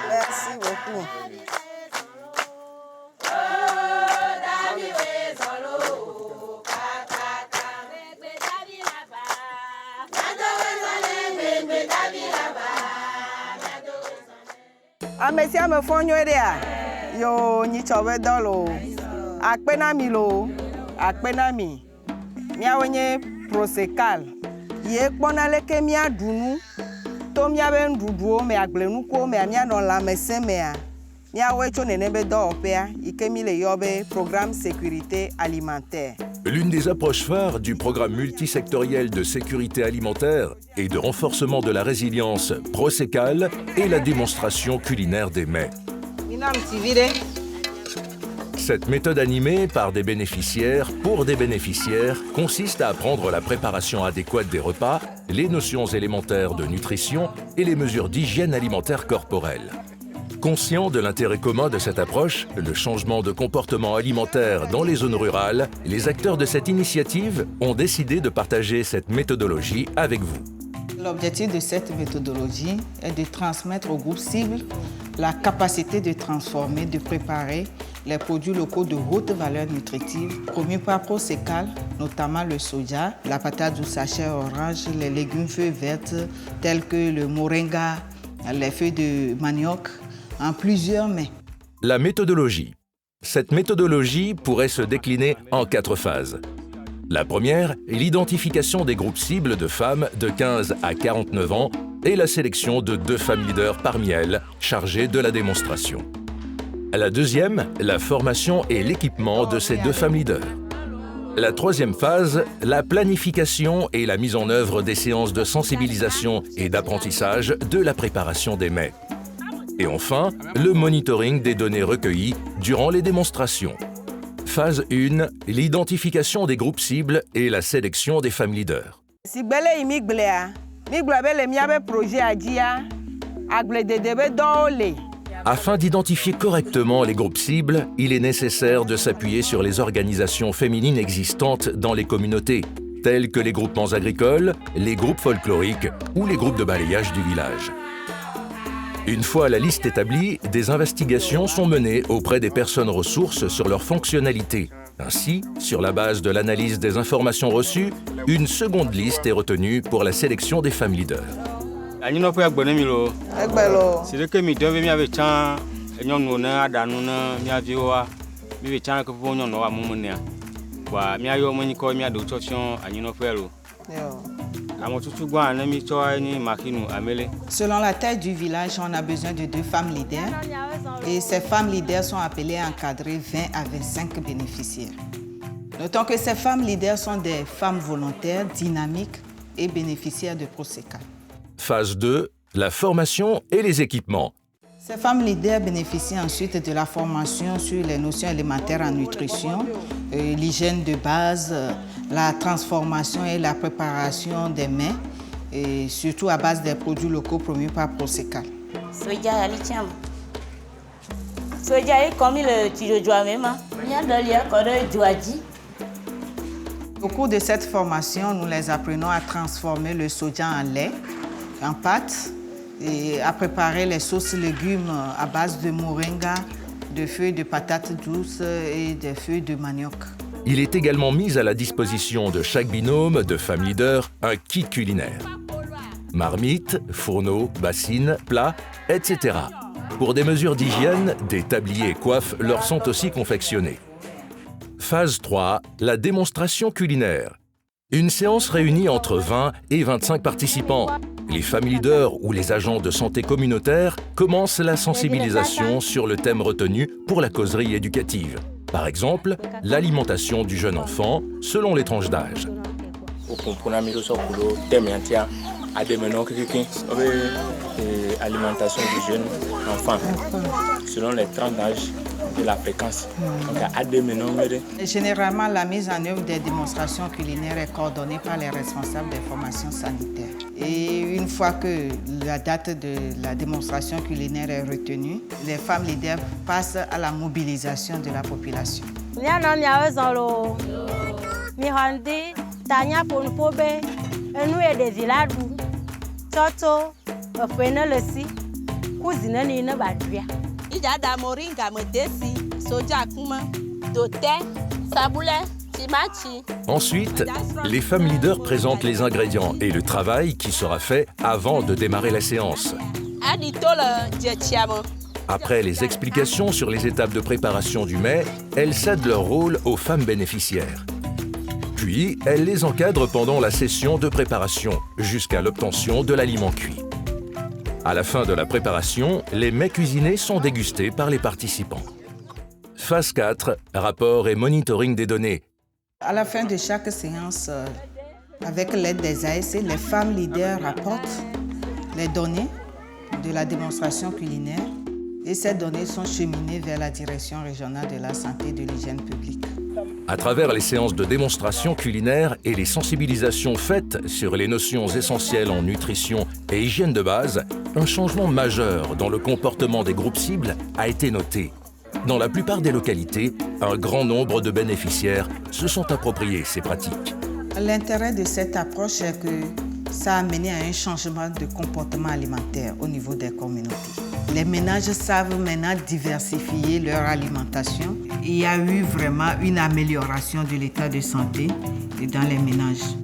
Merci beaucoup. Amesi ame fonyo dia yo nyi chowe dolo akpenami lo akpenami miawenye prosecal ye kpona leke mia dunu to mia be nduduo me agblenu ko me mia no la mese mea mia we cho nene be do opea ikemi le yobe programme sécurité alimentaire. L'une des approches phares du programme multisectoriel de sécurité alimentaire et de renforcement de la résilience Prosecal est la démonstration culinaire des mets. Cette méthode animée par des bénéficiaires pour des bénéficiaires consiste à apprendre la préparation adéquate des repas, les notions élémentaires de nutrition et les mesures d'hygiène alimentaire corporelle. Conscient de l'intérêt commun de cette approche, le changement de comportement alimentaire dans les zones rurales, les acteurs de cette initiative ont décidé de partager cette méthodologie avec vous. L'objectif de cette méthodologie est de transmettre au groupe cible la capacité de transformer, de préparer les produits locaux de haute valeur nutritive promus par Prosecal, notamment le soja, la patate douce sachet orange, les légumes feuilles vertes tels que le moringa, les feuilles de manioc, en plusieurs mets. La méthodologie. Cette méthodologie pourrait se décliner en 4 phases. La première est l'identification des groupes cibles de femmes de 15 à 49 ans et la sélection de 2 femmes leaders parmi elles, chargées de la démonstration. La deuxième, la formation et l'équipement de ces 2 femmes leaders. La troisième phase, la planification et la mise en œuvre des séances de sensibilisation et d'apprentissage de la préparation des mets. Et enfin, le monitoring des données recueillies durant les démonstrations. Phase 1, l'identification des groupes cibles et la sélection des femmes leaders. Afin d'identifier correctement les groupes cibles, il est nécessaire de s'appuyer sur les organisations féminines existantes dans les communautés, telles que les groupements agricoles, les groupes folkloriques ou les groupes de balayage du village. Une fois la liste établie, des investigations sont menées auprès des personnes ressources sur leur fonctionnalité. Ainsi, sur la base de l'analyse des informations reçues, une seconde liste est retenue pour la sélection des femmes leaders. Selon la taille du village, on a besoin de 2 femmes leaders et ces femmes leaders sont appelées à encadrer 20 à 25 bénéficiaires. Notons que ces femmes leaders sont des femmes volontaires, dynamiques et bénéficiaires de Prosecal. Phase 2, la formation et les équipements. Ces femmes leaders bénéficient ensuite de la formation sur les notions élémentaires en nutrition, l'hygiène de base, la transformation et la préparation des mets, et surtout à base des produits locaux promus par Prosecal. Au cours de cette formation, nous les apprenons à transformer le soja en lait, en pâte, et à préparer les sauces légumes à base de moringa, de feuilles de patates douces et des feuilles de manioc. Il est également mis à la disposition de chaque binôme de femmes leaders un kit culinaire. Marmites, fourneaux, bassines, plats, etc. Pour des mesures d'hygiène, des tabliers et coiffes leur sont aussi confectionnés. Phase 3, la démonstration culinaire. Une séance réunit entre 20 et 25 participants. Les femmes leaders ou les agents de santé communautaire commencent la sensibilisation sur le thème retenu pour la causerie éducative. Par exemple, l'alimentation du jeune enfant selon les tranches d'âge. Alimentation du jeune enfant selon les tranches d'âge de la fréquence. Généralement, la mise en œuvre des démonstrations culinaires est coordonnée par les responsables des formations sanitaires. Et une fois que la date de la démonstration culinaire est retenue, les femmes leaders passent à la mobilisation de la population. tsɔ tso eƒe ne le si kuzine ni ne ba ɖuia. Ija da moringa me desi, soja kume, dote, saboulé, timachi. Ensuite, les femmes leaders présentent les ingrédients et le travail qui sera fait avant de démarrer la séance. Adito le djetiamo. Après les explications sur les étapes de préparation du mets, elles cèdent leur rôle aux femmes bénéficiaires. Puis, elles les encadrent pendant la session de préparation, jusqu'à l'obtention de l'aliment cuit. À la fin de la préparation, les mets cuisinés sont dégustés par les participants. Phase 4, rapport et monitoring des données. À la fin de chaque séance, avec l'aide des ASC, les femmes leaders rapportent les données de la démonstration culinaire et ces données sont cheminées vers la direction régionale de la santé et de l'hygiène publique. À travers les séances de démonstration culinaire et les sensibilisations faites sur les notions essentielles en nutrition et hygiène de base, un changement majeur dans le comportement des groupes cibles a été noté. Dans la plupart des localités, un grand nombre de bénéficiaires se sont appropriés ces pratiques. L'intérêt de cette approche est que ça a mené à un changement de comportement alimentaire au niveau des communautés. Les ménages savent maintenant diversifier leur alimentation. Il y a eu vraiment une amélioration de l'état de santé dans les ménages.